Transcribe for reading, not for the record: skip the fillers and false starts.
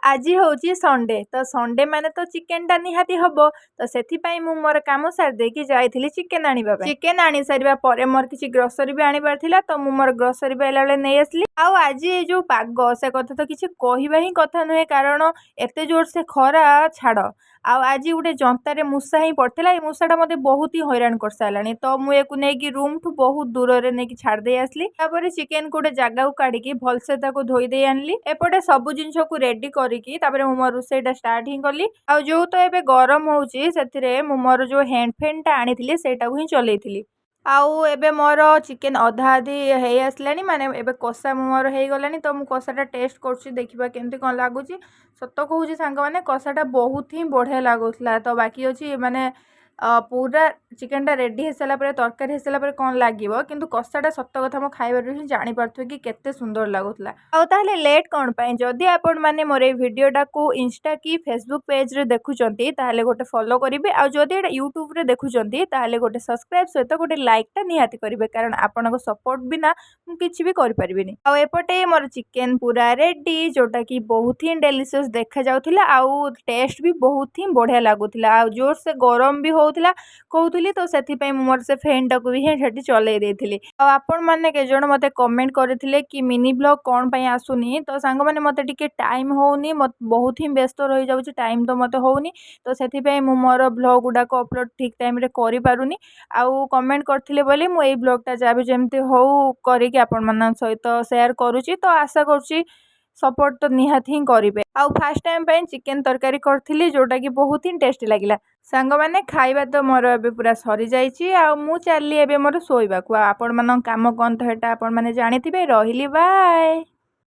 आज हूँ संडे तो संडे माने तो चिकेन टा निहाती हम तो से मु मोर कम सार देकी जाइली चिकेन आने चिकेन आनी सारा पर मोर किसी ग्रोसरी भी आनबार थिला तो मु मोर ग्रोसरी भी आइला बेले नहीं आसली आज ये जो पाग से कथा तो किसी कहवा ही कथा नुहे कारण एत जोर से खरा छाड़ आज गोटे जंतार मूषा ही पड़ता ये मूषाटा मत बहुत ही हैरान कर सारा तो मुझे नहीं रूम ठू बहुत दूर नहीं छाड़दे आसली चिकेन को गोटे जगह काढ़ी भलसे धोई दे आनली एपटे सब जिनस को रेडी करिकी मो रोषेईटा स्टार्ट ही कली जो तो एबे गरम होउची सेथिरे मु मोर जो हैंड फैन टा आनी सेटा ही चलैथिली आउ एबे मोर चिकेन अधा अधी हे आसलानी माने एबे कषा मोर हो गलानी तो मु कषाटा टेस्ट करछि देखिबा केमती कोन लागुची सत कहूची सांग माने कषाटा बहुत ही बढ़िया लागुतला तो बाकी अछि माने पूरा चिकेन टा रेडी हो सारा तरकारी हो सारा कौन लगे किंतु कषाटा सत कथा मो खाइबार ही जानी पार्थ्वे कि केते सुंदर लगुला ताहले लेट कौन पाए जदि आपण माने मोर ए वीडियोटा को इंस्टा की फेसबुक पेज रे देखुचंती ताहले गोटे फॉलो करिवे आ जदि एटा यूट्यूब रे देखुचंती ताहले गोटे सब्सक्राइब सहित गोटे लाइक टा निहाती करिवे कारण आपनको सपोर्ट बिना मु किछि भी करि परिबिनी आ एपटे मोर चिकेन पूरा रेडी जोटा कि बहुत ही डेलीशियस देखा जाउथिला आ टेस्ट भी बहुत ही बढ़िया लागुथिला आ जोर से गरम भी होउथिला कहूली तो से मोर से फैन टाक भी चलई देती आपण मैंने के जन मत कमेंट करते कि मिनी ब्लॉग कौन पाई आसुनी तो सांग मैंने मत टिके टाइम होनी मत बहुत ही व्यस्त रही जाऊँ टाइम तो मत होनी तो से मोर ब्लॉग गुड़ाक अपलोड ठीक टाइम रे करि पारुनी आउ कमेंट करथिले बोली मु एई ब्लॉगटा जा भी जेमती हो करिक आपण मन सहित शेयर करूची तो आशा करूची सपोर्ट तो निहाती ही करेंगे आउ फास्ट टाइम पे चिकेन तरकारी करी जोटा कि बहुत ही टेस्टी लगिला सांग मैंने खाइबा तो मोर ए पूरा सरी जाइए आ मु चली एबे मोर शोइबा को आपण मन काम कौन तो हेटा आपण माने जानिथिबे रहिली बाय।